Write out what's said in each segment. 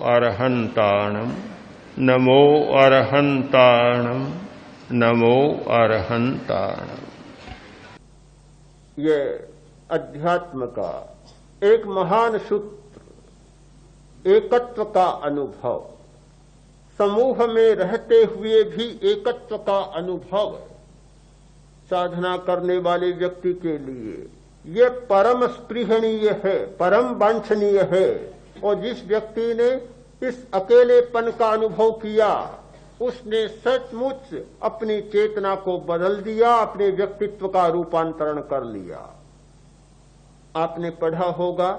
अरहन्ताणं नमो अरहन्ताणं नमो अरहन्ताणं। ये अध्यात्म का एक महान सूत्र, एकत्व का अनुभव, समूह में रहते हुए भी एकत्व का अनुभव साधना करने वाले व्यक्ति के लिए ये परम स्पृहणीय है, परम वांछनीय है। और जिस व्यक्ति ने इस अकेलेपन का अनुभव किया उसने सचमुच अपनी चेतना को बदल दिया, अपने व्यक्तित्व का रूपांतरण कर लिया। आपने पढ़ा होगा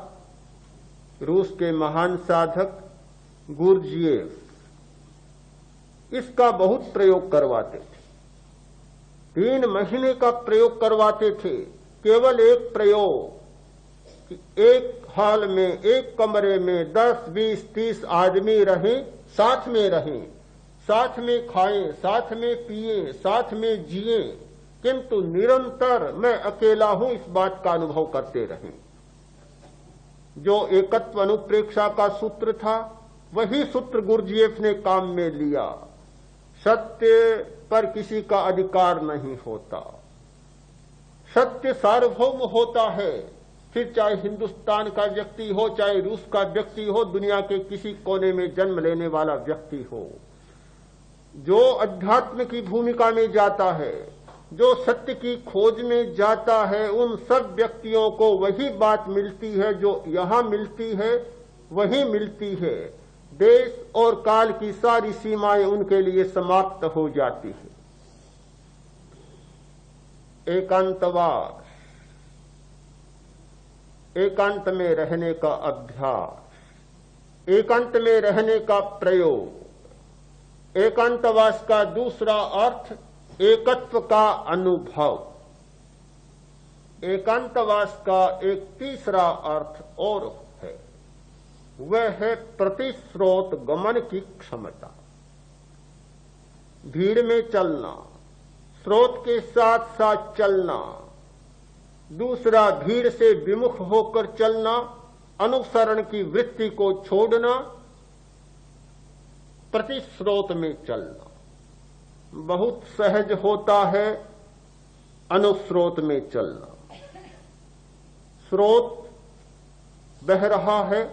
रूस के महान साधक गुरजिएफ इसका बहुत प्रयोग करवाते थे। 3 महीने का प्रयोग करवाते थे। केवल एक प्रयोग कि एक हाल में, एक कमरे में 10, 20, 30 आदमी रहें, साथ में रहें, साथ में खाएं, साथ में पिएं, साथ में जिएं, किंतु निरंतर मैं अकेला हूं इस बात का अनुभव करते रहें। जो एकत्व अनुप्रेक्षा का सूत्र था वही सूत्र गुरजिएफ ने काम में लिया। सत्य पर किसी का अधिकार नहीं होता, सत्य सार्वभौम होता है। फिर चाहे हिंदुस्तान का व्यक्ति हो, चाहे रूस का व्यक्ति हो, दुनिया के किसी कोने में जन्म लेने वाला व्यक्ति हो, जो अध्यात्म की भूमिका में जाता है, जो सत्य की खोज में जाता है, उन सब व्यक्तियों को वही बात मिलती है जो यहां मिलती है, वही मिलती है। देश और काल की सारी सीमाएं उनके लिए समाप्त हो जाती है। एकांतवास, एकांत में रहने का अभ्यास, एकांत में रहने का प्रयोग। एकांतवास का दूसरा अर्थ एकत्व का अनुभव। एकांतवास का एक तीसरा अर्थ और है, वह है प्रतिस्रोत गमन की क्षमता। भीड़ में चलना, स्रोत के साथ साथ चलना, दूसरा भीड़ से विमुख होकर चलना, अनुसरण की वृत्ति को छोड़ना, प्रतिस्रोत में चलना। बहुत सहज होता है अनुस्रोत में चलना। स्रोत बह रहा है,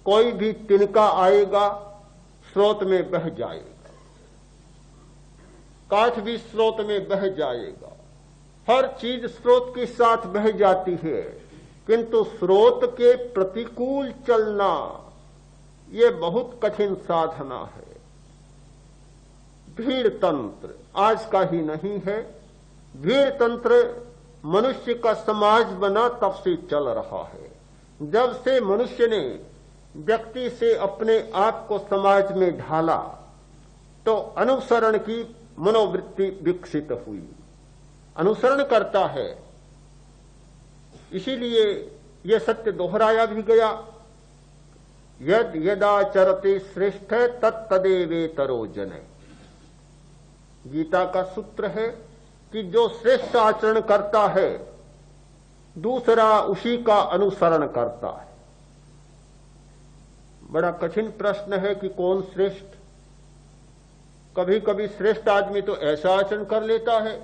कोई भी तिनका आएगा स्रोत में बह जाएगा, काठ भी स्रोत में बह जाएगा, हर चीज स्रोत के साथ बह जाती है। किंतु स्रोत के प्रतिकूल चलना ये बहुत कठिन साधना है। भीड़ तंत्र आज का ही नहीं है, भीड़ तंत्र मनुष्य का समाज बना तब से चल रहा है। जब से मनुष्य ने व्यक्ति से अपने आप को समाज में ढाला तो अनुसरण की मनोवृत्ति विकसित हुई, अनुसरण करता है। इसीलिए यह सत्य दोहराया भी गया, यद यदाचरते श्रेष्ठ तत्तदेवेतरो जने। गीता का सूत्र है कि जो श्रेष्ठ आचरण करता है दूसरा उसी का अनुसरण करता है। बड़ा कठिन प्रश्न है कि कौन श्रेष्ठ। कभी कभी श्रेष्ठ आदमी तो ऐसा आचरण कर लेता है,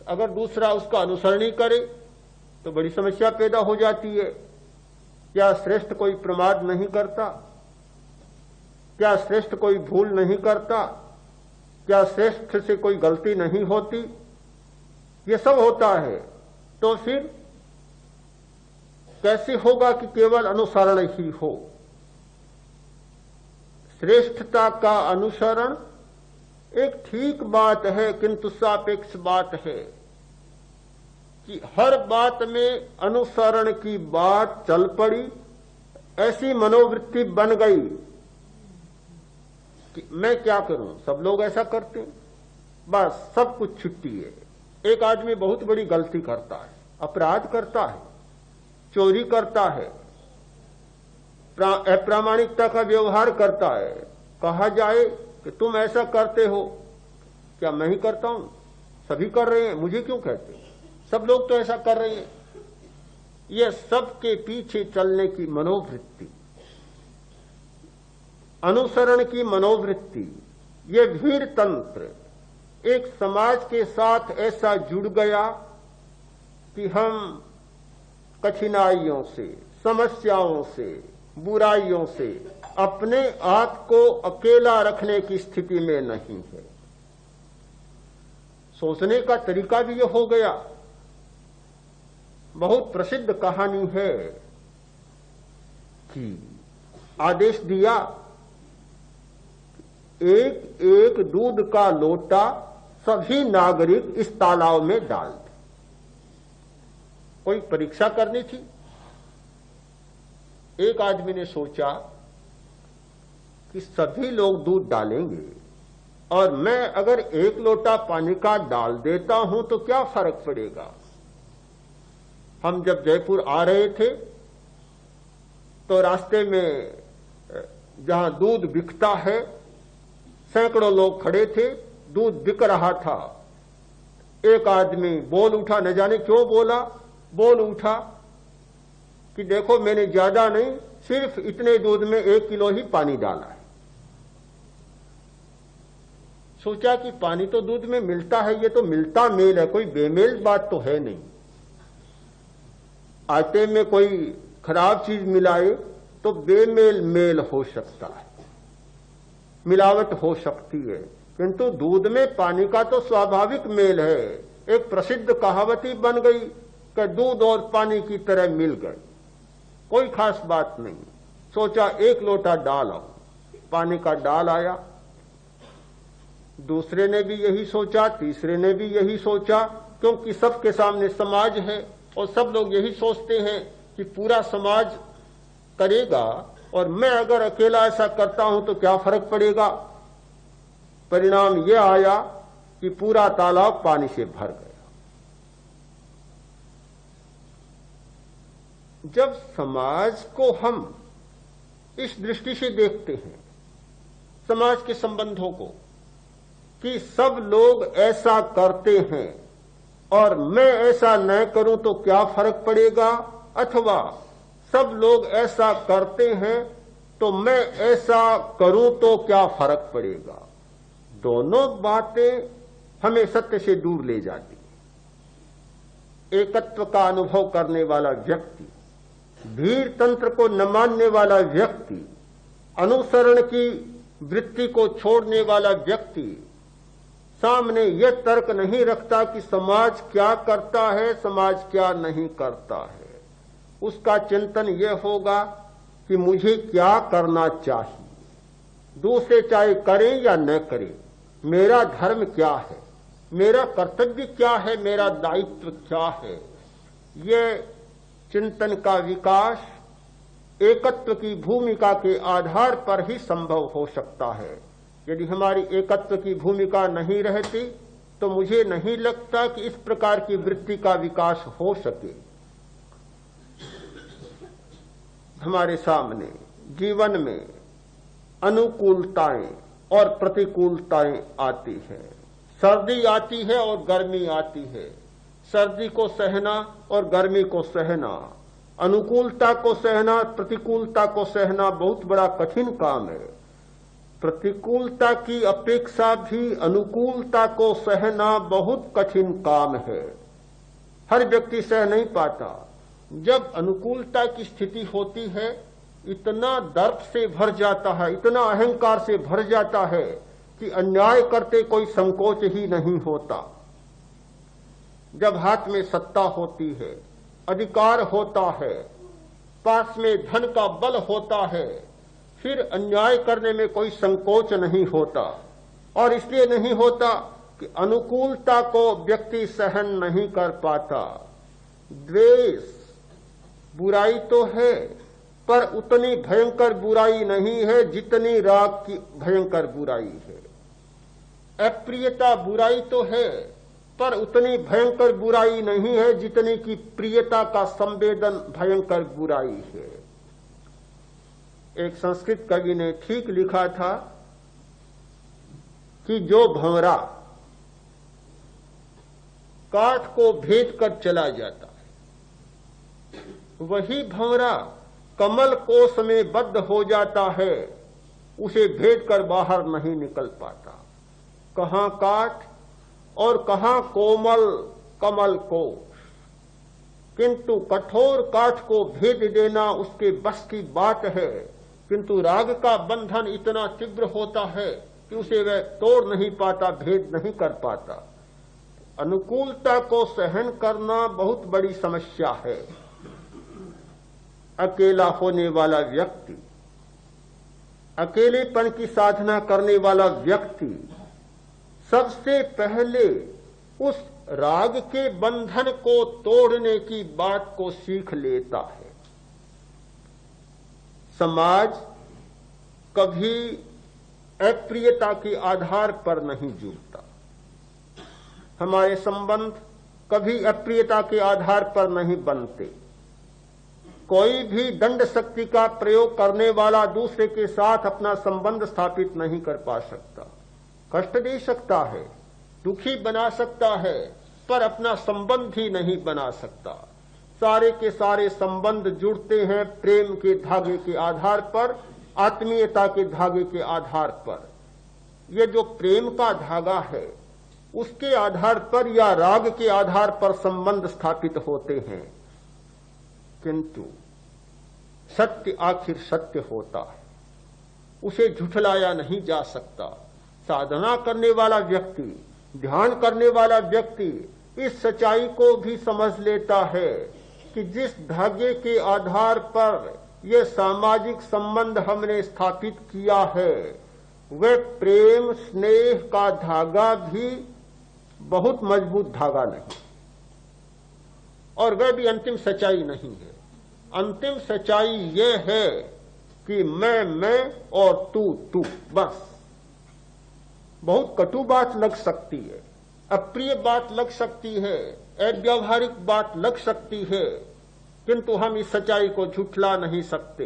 अगर दूसरा उसका अनुसरण ही करे तो बड़ी समस्या पैदा हो जाती है। क्या श्रेष्ठ कोई प्रमाद नहीं करता? क्या श्रेष्ठ कोई भूल नहीं करता? क्या श्रेष्ठ से कोई गलती नहीं होती? ये सब होता है। तो फिर कैसे होगा कि केवल अनुसरण ही हो? श्रेष्ठता का अनुसरण एक ठीक बात है, किंतु सापेक्ष बात है कि हर बात में अनुसरण की बात चल पड़ी, ऐसी मनोवृत्ति बन गई कि मैं क्या करूं, सब लोग ऐसा करते हैं, बस सब कुछ छुट्टी है। एक आदमी बहुत बड़ी गलती करता है, अपराध करता है, चोरी करता है, अप्रामाणिकता का व्यवहार करता है, कहा जाए कि तुम ऐसा करते हो, क्या मैं ही करता हूं? सभी कर रहे हैं, मुझे क्यों कहते? सब लोग तो ऐसा कर रहे हैं। यह सबके पीछे चलने की मनोवृत्ति, अनुसरण की मनोवृत्ति, ये भीड़ तंत्र एक समाज के साथ ऐसा जुड़ गया कि हम कठिनाइयों से, समस्याओं से, बुराइयों से अपने आप को अकेला रखने की स्थिति में नहीं है। सोचने का तरीका भी यह हो गया। बहुत प्रसिद्ध कहानी है कि आदेश दिया एक एक दूध का लोटा सभी नागरिक इस तालाब में डाल दें। कोई परीक्षा करनी थी। एक आदमी ने सोचा कि सभी लोग दूध डालेंगे और मैं अगर एक लोटा पानी का डाल देता हूं तो क्या फर्क पड़ेगा। हम जब जयपुर आ रहे थे तो रास्ते में जहां दूध बिकता है, सैकड़ों लोग खड़े थे, दूध बिक रहा था। एक आदमी बोल उठा, न जाने क्यों बोल उठा कि देखो मैंने ज्यादा नहीं, सिर्फ इतने दूध में 1 किलो ही पानी डाला है। सोचा कि पानी तो दूध में मिलता है, ये तो मिलता मेल है, कोई बेमेल बात तो है नहीं। आटे में कोई खराब चीज मिलाए तो बेमेल मेल हो सकता है, मिलावट हो सकती है, किंतु दूध में पानी का तो स्वाभाविक मेल है। एक प्रसिद्ध कहावत ही बन गई कि दूध और पानी की तरह मिल गए, कोई खास बात नहीं। सोचा 1 लोटा डाल आओ, पानी का डाल आया। दूसरे ने भी यही सोचा, तीसरे ने भी यही सोचा, क्योंकि सबके सामने समाज है और सब लोग यही सोचते हैं कि पूरा समाज करेगा और मैं अगर अकेला ऐसा करता हूं तो क्या फर्क पड़ेगा। परिणाम यह आया कि पूरा तालाब पानी से भर गया। जब समाज को हम इस दृष्टि से देखते हैं, समाज के संबंधों को, कि सब लोग ऐसा करते हैं और मैं ऐसा न करूं तो क्या फर्क पड़ेगा, अथवा सब लोग ऐसा करते हैं तो मैं ऐसा करूं तो क्या फर्क पड़ेगा, दोनों बातें हमें सत्य से दूर ले जाती हैं। एकत्व का अनुभव करने वाला व्यक्ति, भीड़ तंत्र को न मानने वाला व्यक्ति, अनुसरण की वृत्ति को छोड़ने वाला व्यक्ति सामने यह तर्क नहीं रखता कि समाज क्या करता है, समाज क्या नहीं करता है। उसका चिंतन यह होगा कि मुझे क्या करना चाहिए, दूसरे चाहे करें या न करें, मेरा धर्म क्या है, मेरा कर्तव्य क्या है, मेरा दायित्व क्या है। यह चिंतन का विकास एकत्व की भूमिका के आधार पर ही संभव हो सकता है। यदि हमारी एकत्व की भूमिका नहीं रहती तो मुझे नहीं लगता कि इस प्रकार की वृत्ति का विकास हो सके। हमारे सामने जीवन में अनुकूलताएं और प्रतिकूलताएं आती हैं। सर्दी आती है और गर्मी आती है। सर्दी को सहना और गर्मी को सहना, अनुकूलता को सहना, प्रतिकूलता को सहना बहुत बड़ा कठिन काम है। प्रतिकूलता की अपेक्षा भी अनुकूलता को सहना बहुत कठिन काम है। हर व्यक्ति सह नहीं पाता। जब अनुकूलता की स्थिति होती है, इतना दर्प से भर जाता है, इतना अहंकार से भर जाता है कि अन्याय करते कोई संकोच ही नहीं होता। जब हाथ में सत्ता होती है, अधिकार होता है, पास में धन का बल होता है, फिर अन्याय करने में कोई संकोच नहीं होता। और इसलिए नहीं होता कि अनुकूलता को व्यक्ति सहन नहीं कर पाता। द्वेष बुराई तो है, पर उतनी भयंकर बुराई नहीं है जितनी राग की भयंकर बुराई है। अप्रियता बुराई तो है, पर उतनी भयंकर बुराई नहीं है जितनी कि प्रियता का संवेदन भयंकर बुराई है। एक संस्कृत कवि ने ठीक लिखा था कि जो भंवरा काठ को भेद कर चला जाता है, वही भंवरा कमल कोश में बद्ध हो जाता है। उसे भेद कर बाहर नहीं निकल पाता। कहां काठ और कहां कोमल कमल को, किंतु कठोर काठ को भेद देना उसके बस की बात है, किंतु राग का बंधन इतना तीव्र होता है कि उसे वह तोड़ नहीं पाता, भेद नहीं कर पाता। अनुकूलता को सहन करना बहुत बड़ी समस्या है। अकेला होने वाला व्यक्ति, अकेलेपन की साधना करने वाला व्यक्ति सबसे पहले उस राग के बंधन को तोड़ने की बात को सीख लेता है। समाज कभी अप्रियता के आधार पर नहीं जुड़ता, हमारे संबंध कभी अप्रियता के आधार पर नहीं बनते। कोई भी दंड शक्ति का प्रयोग करने वाला दूसरे के साथ अपना संबंध स्थापित नहीं कर पा सकता। कष्ट दे सकता है, दुखी बना सकता है, पर अपना संबंध ही नहीं बना सकता। सारे के सारे संबंध जुड़ते हैं प्रेम के धागे के आधार पर, आत्मीयता के धागे के आधार पर। यह जो प्रेम का धागा है उसके आधार पर या राग के आधार पर संबंध स्थापित होते हैं, किंतु सत्य आखिर सत्य होता है, उसे झुठलाया नहीं जा सकता। साधना करने वाला व्यक्ति, ध्यान करने वाला व्यक्ति इस सच्चाई को भी समझ लेता है कि जिस धागे के आधार पर यह सामाजिक संबंध हमने स्थापित किया है वह प्रेम स्नेह का धागा भी बहुत मजबूत धागा नहीं, और वह भी अंतिम सच्चाई नहीं है। अंतिम सच्चाई यह है कि मैं और तू, बस। बहुत कटु बात लग सकती है, अप्रिय बात लग सकती है, अव्यावहारिक बात लग सकती है, किंतु हम इस सच्चाई को झुठला नहीं सकते।